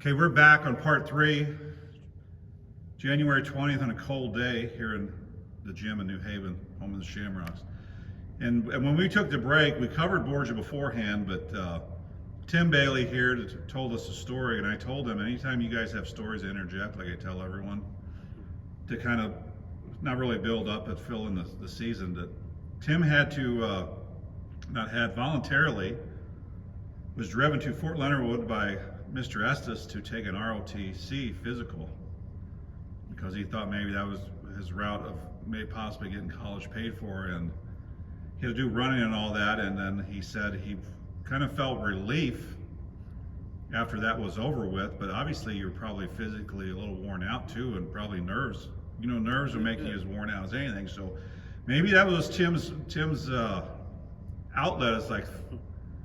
Okay, we're back on part 3, January 20th on a cold day here in the gym in New Haven, home of the Shamrocks. And when we took the break, we covered Borgia beforehand, but Tim Bailey here told us a story, and I told him anytime you guys have stories to interject, like I tell everyone, to kind of not really build up but fill in the season, that Tim had to, voluntarily, was driven to Fort Leonard Wood by Mr. Estes to take an ROTC physical because he thought maybe that was his route of maybe possibly getting college paid for, and he had to do running and all that. And then he said he kind of felt relief after that was over with, but obviously you're probably physically a little worn out too, and probably nerves. You know, nerves are making you as worn out as anything. So maybe that was Tim's outlet. It's like,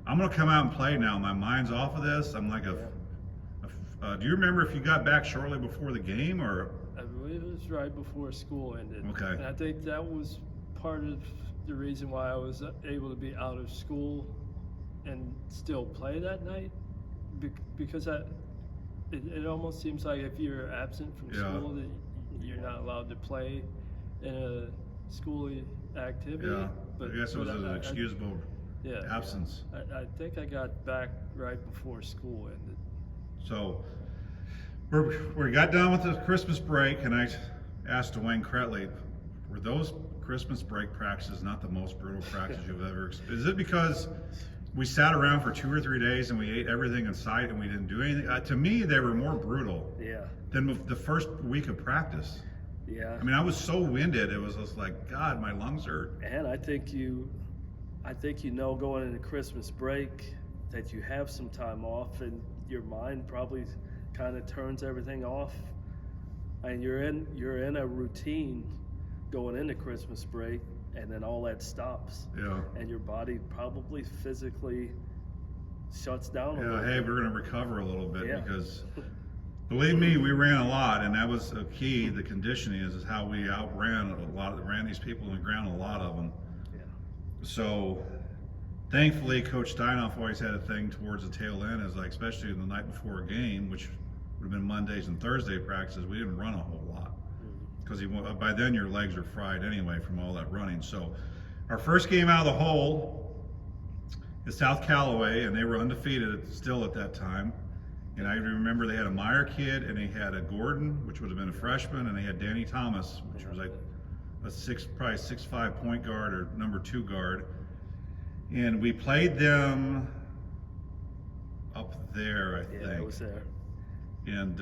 I'm gonna come out and play now. My mind's off of this. I'm like do you remember if you got back shortly before the game, or? I believe it was right before school ended. Okay. And I think that was part of the reason why I was able to be out of school and still play that night, because it almost seems like if you're absent from school, that you're not allowed to play in a school activity. Yeah, but I guess it was an excusable absence. Yeah. I think I got back right before school ended. So we got done with the Christmas break, and I asked Dwayne Cretley, were those Christmas break practices not the most brutal practice you've ever experienced? Is it because we sat around for 2 or 3 days and we ate everything in sight and we didn't do anything? To me, they were more brutal than the first week of practice. Yeah. I mean, I was so winded. It was just like, God, my lungs hurt. And I think you know going into Christmas break that you have some time off, and your mind probably kind of turns everything off, and you're in a routine going into Christmas break, and then all that stops. Yeah. And your body probably physically shuts down a little hey, bit. we're going to recover a little bit because, believe me, we ran a lot, and that was a key. The conditioning is how we ran these people in the ground, a lot of them. Yeah. So thankfully, Coach Steinoff always had a thing towards the tail end, is like, especially the night before a game, which would have been Mondays and Thursday practices, we didn't run a whole lot. Because by then your legs are fried anyway from all that running. So our first game out of the hole is South Callaway, and they were undefeated still at that time. And I remember they had a Meyer kid, and they had a Gordon, which would have been a freshman, and they had Danny Thomas, which was like probably 6'5" point guard or number 2 guard. And we played them up there, I think. Yeah, it was there. And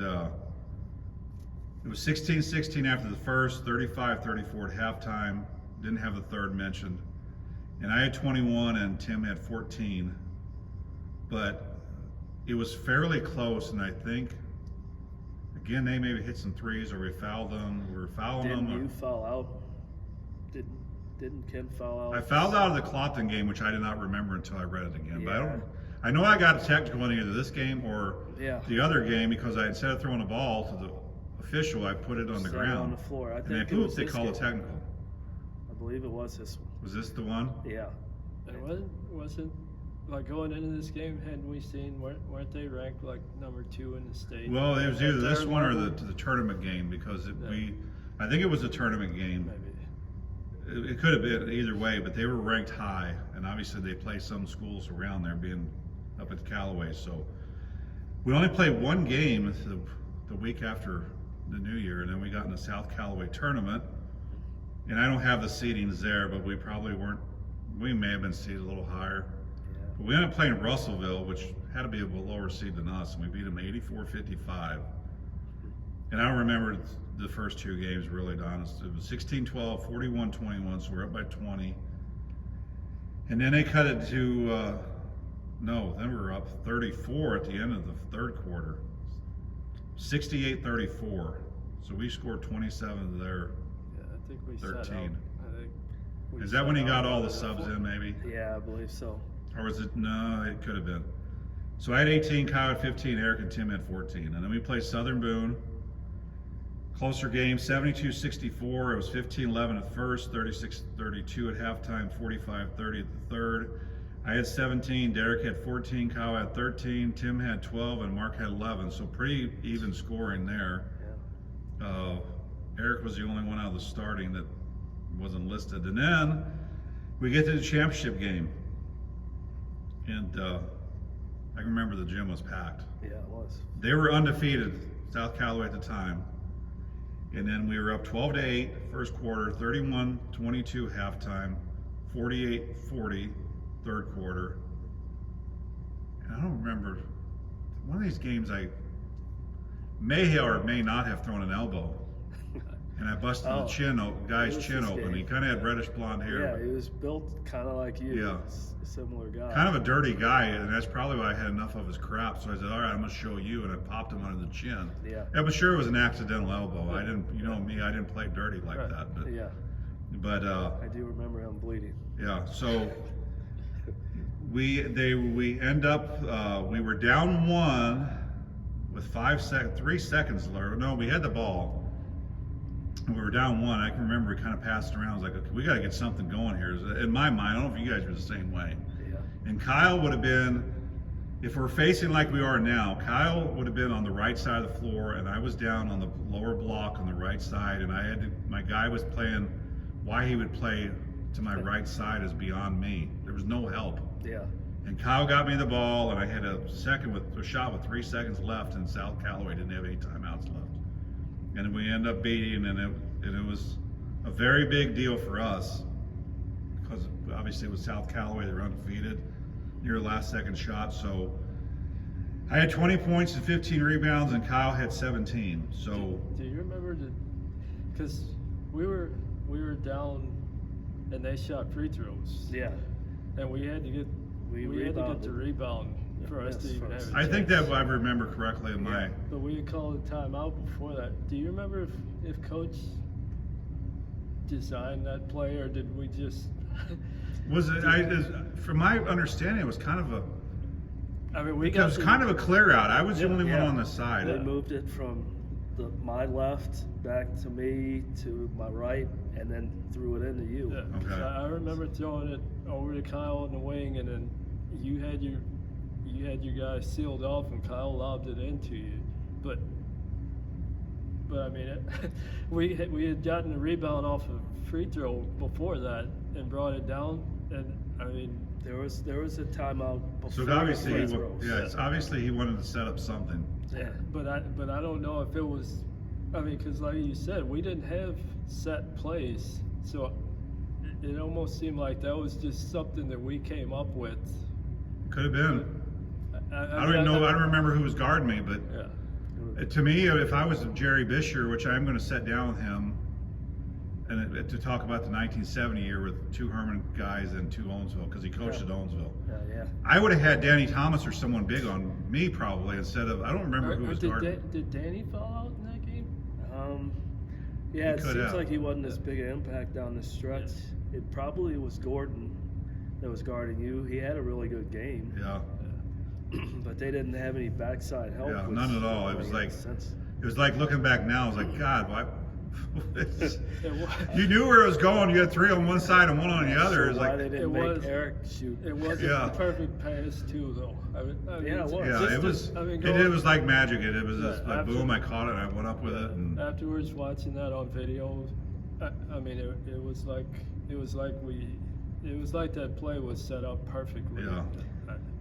it was 16-16 after the first, 35-34 at halftime. Didn't have the third mentioned. And I had 21 and Tim had 14. But it was fairly close, and I think, again, they maybe hit some threes, or we fouled them. We were fouling them. Didn't you foul out? Didn't Ken foul out? I fouled out of the Clopton game, which I did not remember until I read it again. But I know I got a technical in either this game or the other game, because instead of throwing the ball to the official, I put it on the ground. On the floor. I think they called it technical. I believe it was this one. Was this the one? Yeah. It wasn't like going into this game, hadn't we seen, weren't they ranked like number 2 in the state? Well, it was either this one or the tournament game, because I think it was a tournament game. Maybe. It could have been either way, but they were ranked high, and obviously they play some schools around there, being up at Callaway. So we only played one game the week after the New Year, and then we got in the South Callaway tournament. And I don't have the seedings there, but we probably weren't. We may have been seeded a little higher. Yeah. But we ended up playing Russellville, which had to be a lower seed than us, and we beat them 84-55. And I don't remember the first 2 games, really, to be honest. It was 16-12, 41-21, so we're up by 20. And then they cut it to, then we were up 34 at the end of the third quarter. 68-34. So we scored 27 there. Yeah, I think we 13. set out. Is that when he got all the subs in, maybe? Yeah, I believe so. Or was it? No, it could have been. So I had 18, Kyle had 15, Eric and Tim had 14. And then we played Southern Boone. Closer game, 72-64. It was 15-11 at first, 36-32 at halftime, 45-30 at the third. I had 17, Derek had 14, Kyle had 13, Tim had 12, and Mark had 11. So pretty even scoring there. Yeah. Eric was the only one out of the starting that wasn't listed. And then we get to the championship game. And I remember the gym was packed. Yeah, it was. They were undefeated, South Callaway at the time. And then we were up 12-8 first quarter, 31-22 halftime, 48-40 third quarter. And I don't remember, one of these games I may or may not have thrown an elbow. And I busted the guy's chin open. He kind of had reddish blonde hair. Yeah, he was built kind of like you. Yeah. A similar guy. Kind of a dirty guy, and that's probably why I had enough of his crap. So I said, all right, I'm going to show you, and I popped him under the chin. Yeah. Yeah, but sure, it was an accidental elbow. I didn't, you know me, I didn't play dirty like that. But Yeah. But I do remember him bleeding. yeah, so we end up we were down one with 3 seconds left. No, we had the ball. And we were down one. I can remember we kind of passed around. I was like, okay, we got to get something going here. In my mind, I don't know if you guys were the same way. Yeah. And Kyle would have been, if we're facing like we are now, Kyle would have been on the right side of the floor, and I was down on the lower block on the right side, and I had to, my guy was playing. Why he would play to my right side is beyond me. There was no help. Yeah. And Kyle got me the ball, and I had a shot with 3 seconds left, and South Callaway didn't have any timeouts left. And we ended up beating, and it was a very big deal for us because obviously with South Callaway they were undefeated, near last second shot. So I had 20 points and 15 rebounds, and Kyle had 17. So do you remember because we were down and they shot free throws. Yeah. And we had to get the rebound for us to even have a chance. I think that I remember correctly in my. But we had called a timeout before that. Do you remember if Coach designed that play, or did we just? Was it? From my understanding, it was kind of a. I mean, It was kind of a clear out. I was the only one Yeah. on the side. They moved it from my left back to me to my right, and then threw it into you. Yeah, 'cause Okay. I remember throwing it over to Kyle on the wing, and then you had your guy sealed off, and Kyle lobbed it into you. But I mean, we had gotten a rebound off a free throw before that and brought it down, and I mean. There was a timeout before. So obviously, the free throws. it's obviously he wanted to set up something. Yeah. But I don't know if it was, I mean, because like you said, we didn't have set plays, so it almost seemed like that was just something that we came up with. Could have been. I don't even know. I don't remember who was guarding me, but Yeah. to me, if I was Jerry Bisher, which I'm going to sit down with him, and to talk about the 1970 year with 2 Herman guys and 2 Owensville, because he coached at Owensville. Yeah. I would have had Danny Thomas or someone big on me probably instead of, I don't remember who was guarding. Did Danny fall out in that game? Yeah, it could seems have. like he wasn't as big an impact down the stretch. It probably was Gordon that was guarding you. He had a really good game, Yeah. but they didn't have any backside help. Yeah, which none at all. It was made like, sense. it was like looking back now, I was like, God, why? It was, You knew where it was going. You had 3 on one side and 1 on the other. So It's why like, they didn't make Eric shoot? it wasn't Yeah. the perfect pass too, though. I mean, Yeah, it was. yeah, just it was. I mean, It was like magic. It was just Yeah, like after- boom. I caught it and I went up with it. And Afterwards, watching that on video, I mean, it was like that play was set up perfectly. Yeah.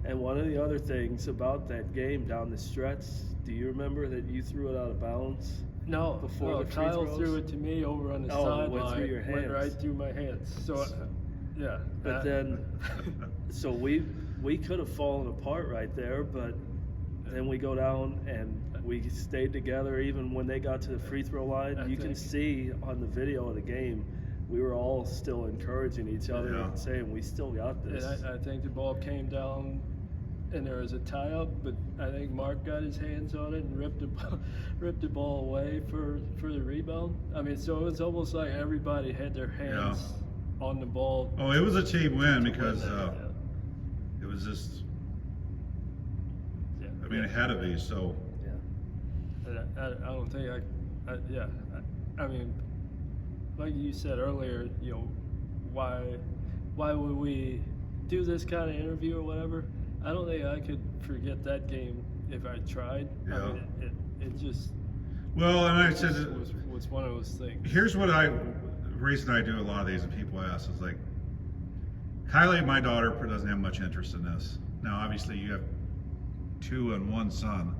And one of the other things about that game down the stretch, do you remember that you threw it out of bounds? No, Before the free Kyle throws? threw it to me over on the Oh, it went sideline. through your Went hands. right through my hands. So, yeah. But then, so we could have fallen apart right there, but then we go down and we stayed together even when they got to the free throw line. I You can think- see on the video of the game, we were all still encouraging each other Yeah. and saying, we still got And this. I think the ball came down, and there was a tie-up, but I think Mark got his hands on it and ripped the ball away for the rebound. I mean, so it was almost like everybody had their hands on the ball. oh, it was a team win to because win that, it was just. yeah. I mean, it had to be. So Yeah. And I don't think I mean, like you said earlier, you know, why would we do this kind of interview or whatever, I don't think I could forget that game if I tried. Yeah. I mean, it just Well, and I said, was one of those things. here's what the reason I do a lot of these, and people ask, is like, Kylie, my daughter, doesn't have much interest in this. Now, obviously, you have 2 and 1 son,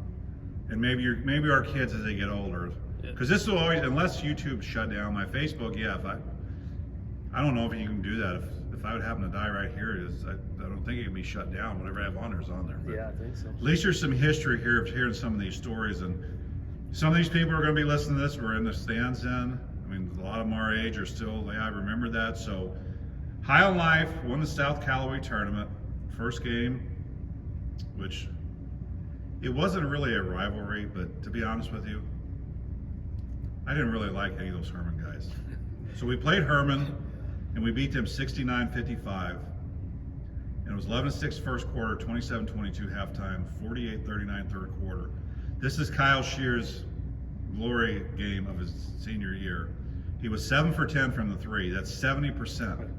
and maybe our kids as they get older, because this will always, unless YouTube shut down my Facebook. Yeah, if I don't know if you can do that. If I would happen to die right here, I don't think it can be shut down. Whatever I have on there is on there. But Yeah, I think so. at least there's some history here of hearing some of these stories, and some of these people are going to be listening to this. We're in the stands then. I mean, a lot of them our age are still. I remember that. So, High on Life won the South Callaway tournament, first game, which it wasn't really a rivalry, but to be honest with you, I didn't really like any of those Herman guys. So we played Herman, and we beat them 69-55. And it was 11-6 first quarter, 27-22 halftime, 48-39 third quarter. This is Kyle Shear's glory game of his senior year. He was 7 for 10 from the 3. That's 70%.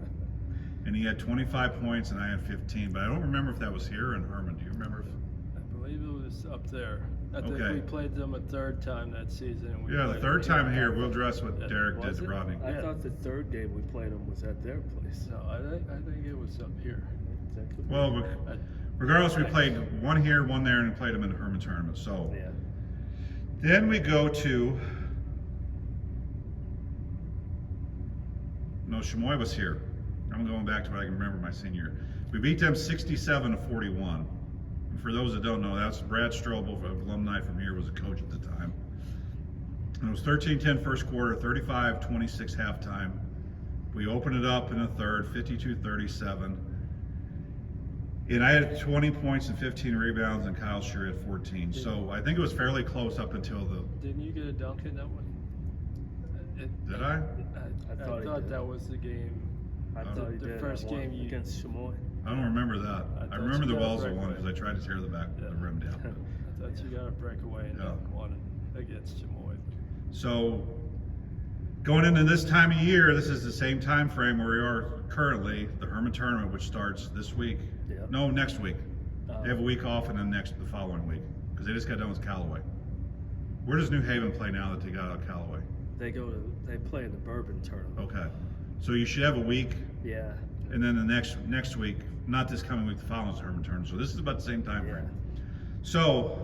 And he had 25 points, and I had 15. But I don't remember if that was here in Herman. Do you remember? I believe it was up there. I think Okay. we played them a third time that season. And we Yeah, the played third them time here. We'll address what Yeah. Derek did Was to it? Rodney. I Yeah. thought the third game we played them was at their place. No, I think it was up here. That could be Well, right. regardless, we played one here, one there, and played them in the Herman tournament. So Yeah. then we go to, no, Chamois was here. I'm going back to what I can remember my senior year. We beat them 67-41. And for those that don't know, that's Brad Strobel, alumni from here, was a coach at the time. And it was 13-10 first quarter, 35-26 halftime. We opened it up in the third, 52-37. And I had 20 points and 15 rebounds, and Kyle Shear had 14. So I think it was fairly close up until the. Didn't you get a dunk in that one? Did I? I I thought he thought did. that was the game. I thought he the did. first that one game you- against Chamois. I don't remember that. I I thought remember you the got a Wellesley one breakaway. because I tried to tear the rim down. I thought you got a breakaway in Yeah. that one against Chamois. So going into this time of year, this is the same time frame where we are currently, the Herman tournament, which starts this week. Yeah. No, next week. They have a week off, and then the following week, because they just got done with Callaway. Where does New Haven play now that they got out of Callaway? They play in the Bourbon tournament. Okay, so you should have a week, Yeah. and then the next week, not this coming week, the following is the Herman tournament. So this is about the same time frame. So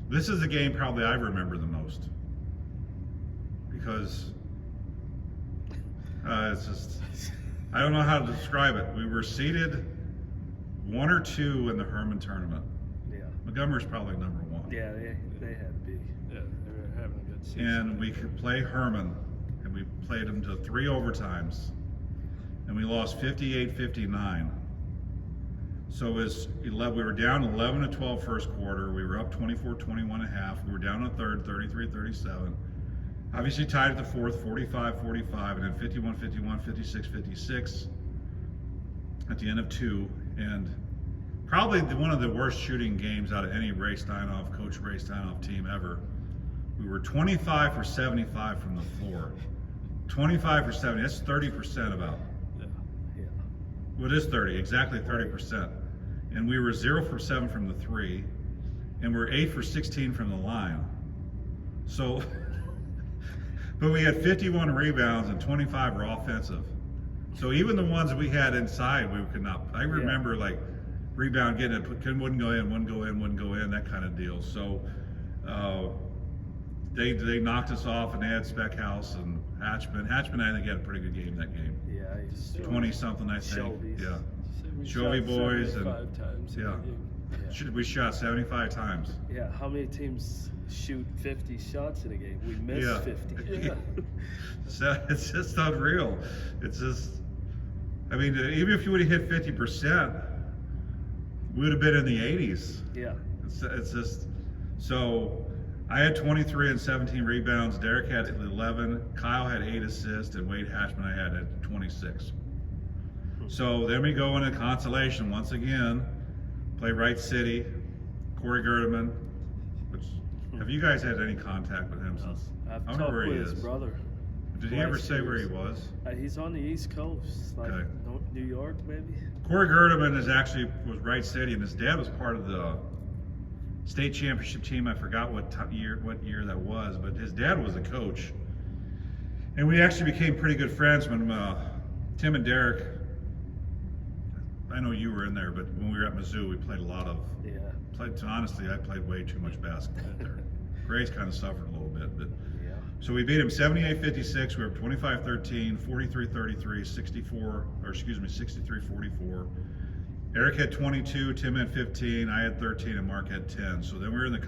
this is the game probably I remember the most, because it's just, I don't know how to describe it. We were seated 1 or 2 in the Herman tournament. Yeah. Montgomery's probably number 1. Yeah, they had to be. Yeah, they were having a good season. And we could play Herman, and we played them to 3 overtimes, and we lost 58-59. So it was 11, we were down 11-12 first quarter. We were up 24-21 and a half. We were down in the third, 33-37. Obviously tied at the fourth, 45-45, and then 51-51, 56-56 at the end of 2. And probably one of the worst shooting games out of any Ray Steinoff, Coach Ray Steinoff team ever. We were 25 for 75 from the floor. 25 for 70, that's 30% about. Yeah. Yeah. Well, it is 30, exactly 30%. And we were 0 for 7 from the 3, and we're 8 for 16 from the line. So, but we had 51 rebounds and 25 were offensive. So even the ones that we had inside, we could not. I remember like rebound getting it, wouldn't go in, wouldn't go in, wouldn't go in, that kind of deal. So they knocked us off, and they had Speckhouse and Hatchman. Hatchman, I think, had a pretty good game that game. Yeah. He's 20 something, I think. Shelby's. Yeah. We Shelby shot boys and 75 times in yeah. that game. We shot 75 times. Yeah. How many teams shoot 50 shots in a game? We missed Yeah. 50. Yeah. So it's just unreal. It's just, I mean, even if you would have hit 50%, we would have been in the 80s. Yeah. It's just, so I had 23 and 17 rebounds. Derek had 11. Kyle had 8 assists, and Wade Hatchman I had 26. So then we go into consolation once again. Play Wright City, Corey Gerdeman. Which, have you guys had any contact with him since? I've I don't know talked where he with his is. brother. Did he ever last say where he years. was? He's on the East Coast, like Okay. New York, maybe. Corey Gerdeman was Wright City, and his dad was part of the state championship team. I forgot what year that was, but his dad was a coach, and we actually became pretty good friends when Tim and Derek. I know you were in there, but when we were at Mizzou, we played a lot of. Yeah. Honestly, I played way too much basketball there. Grace kind of suffered a little bit, but. Yeah. So we beat him 78-56. We were 25-13, 43-33, 63-44. Eric had 22, Tim had 15, I had 13, and Mark had 10. So then we were in the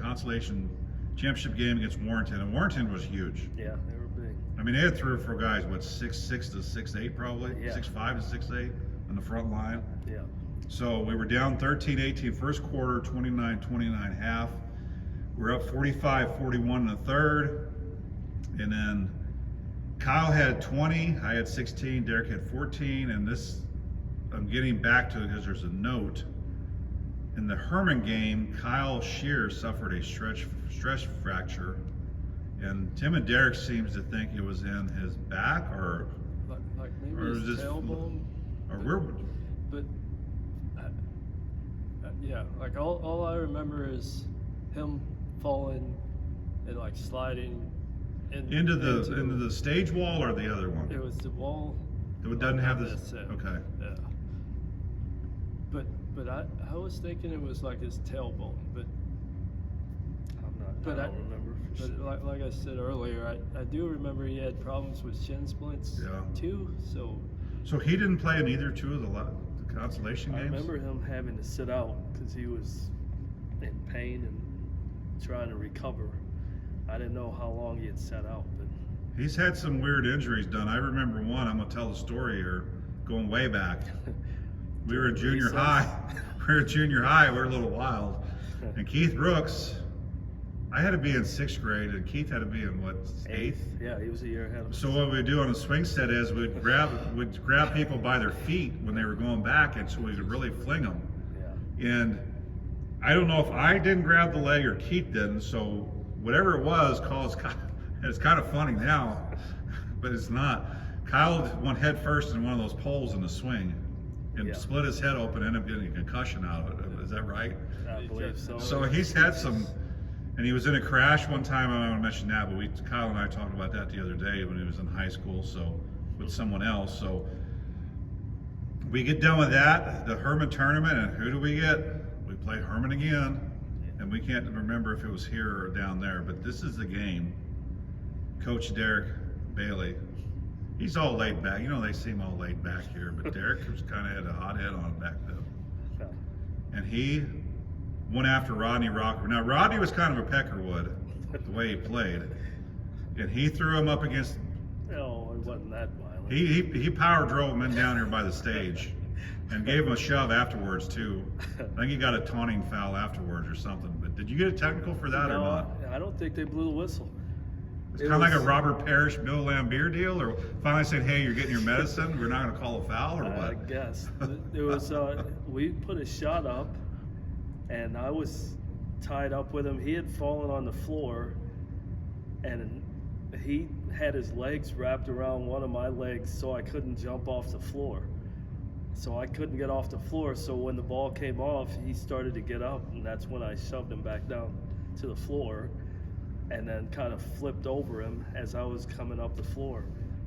consolation championship game against Warrenton, and Warrenton was huge. Yeah, they were big. I mean, they had 3 or 4 guys, 6'6" to 6'8", probably, Yeah. 6'5" to 6'8" on the front line. Yeah. So we were down 13-18 first quarter, 29-29 half. We're up 45-41 in the third. And then Kyle had 20, I had 16, Derek had 14, and this, I'm getting back to it because there's a note. In the Herman game, Kyle Shear suffered a stress fracture, and Tim and Derek seems to think it was in his back or Like maybe Or is his this- tailbone. or where. But yeah, like all I remember is him falling and like sliding Into the stage wall or the other one? It was the wall. It doesn't have on this. end. Okay. Yeah. But I was thinking it was like his tailbone, but I don't remember. For sure. like I said earlier, I do remember he had problems with shin splints Yeah. too. So So he didn't play in either two of the consolation I games? remember him having to sit out because he was in pain and trying to recover. I didn't know how long he had sat out, but He's had some weird injuries done. I remember one, I'm going to tell the story here, going way back. We were in junior Recess? high. We were in junior high. We were a little wild. And Keith Brooks, I had to be in 6th grade, and Keith had to be in, what, 8th? Yeah, he was a year ahead of us. So what we'd do on a swing set is we'd grab people by their feet when they were going back, and so we could really fling them. Yeah. And I don't know if I didn't grab the leg or Keith didn't, so whatever it was caused, it's kind of funny now, but it's not. Kyle went head first in one of those poles in the swing and Yeah. split his head open, ended up getting a concussion out of it. Is that right? I believe so. So he's had some, and he was in a crash one time. I don't want to mention that, but Kyle and I talked about that the other day when he was in high school, so with someone else. So we get done with that, the Herman tournament, and who do we get? We play Herman again, and we can't remember if it was here or down there, but this is the game. Coach Derek Bailey, he's all laid back. You know, they seem all laid back here, but Derek was kind of had a hot head on him back then. Yeah. And he went after Rodney Rocker. Now, Rodney was kind of a peckerwood, the way he played. And he threw him up against, No, it wasn't that violent. he power drove him in down here by the stage and gave him a shove afterwards, too. I think he got a taunting foul afterwards or something. But did you get a technical for that or No, not? I don't think they blew the whistle. It's It kind of like a was- Robert Parrish, Bill Lambier deal, or finally said, hey, you're getting your medicine, we're not going to call a foul, or I what? guess. It was, we put a shot up, and I was tied up with him. He had fallen on the floor, and he had his legs wrapped around one of my legs so I couldn't jump off the floor. So I couldn't get off the floor, so when the ball came off, he started to get up, and that's when I shoved him back down to the floor, and then kind of flipped over him as I was coming up the floor.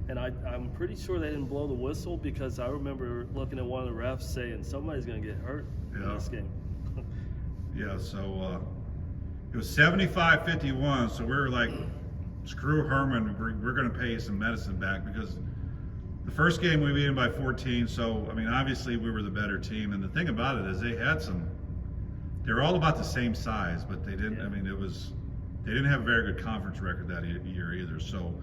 And I'm pretty sure they didn't blow the whistle because I remember looking at one of the refs saying somebody's going to get hurt in Yeah. this game. Yeah, so it was 75-51, so we were like, screw Herman, we're going to pay you some medicine back, because the first game we beat him by 14, so, I mean, obviously we were the better team, and the thing about it is they were all about the same size, but they didn't, Yeah. I mean, they didn't have a very good conference record that year either, so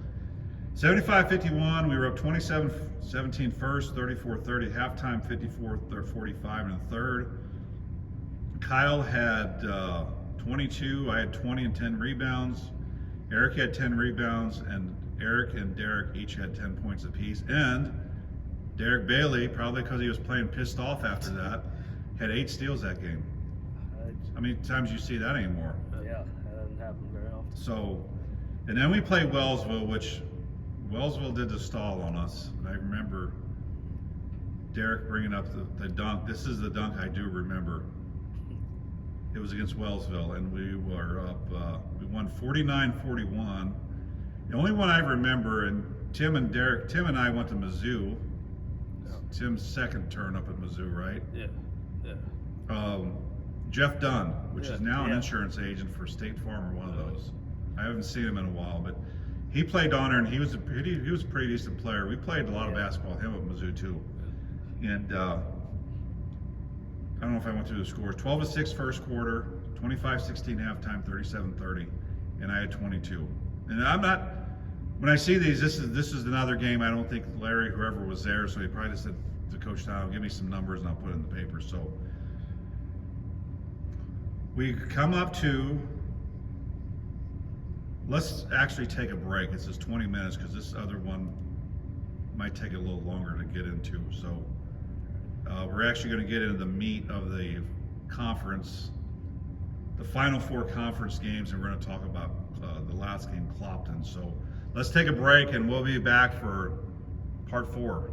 75-51, we were up 27-17 first, 34-30 halftime, 54-45 in the third. Kyle had 22, I had 20 and 10 rebounds. Eric had 10 rebounds, and Eric and Derek each had 10 points apiece. And Derek Bailey, probably because he was playing pissed off after that, had 8 steals that game. How many times you see that anymore? Yeah, that doesn't happen very often. So, and then we played Wellsville, which Wellsville did the stall on us, and I remember Derek bringing up the dunk. This is the dunk I do remember. It was against Wellsville, and we were up. We won 49-41. The only one I remember, and Tim and I went to Mizzou. Tim's second turn up at Mizzou, right? Yeah. Jeff Dunn, which is now an Yeah. insurance agent for State Farm or one of those. I haven't seen him in a while, but he played on there, and he was a pretty decent player. We played a lot of basketball with him at Mizzou too. And I don't know if I went through the scores. 12-6 first quarter, 25-16 halftime, 37-30, and I had 22. And I'm not. When I see these, this is another game. I don't think Larry, whoever was there, so he probably just said to Coach Down, "Give me some numbers and I'll put it in the paper." So we come up to. Let's actually take a break. It says 20 minutes because this other one might take a little longer to get into. So we're actually going to get into the meat of the conference, the Final Four conference games, and we're going to talk about the last game, Clopton. So let's take a break, and we'll be back for part 4.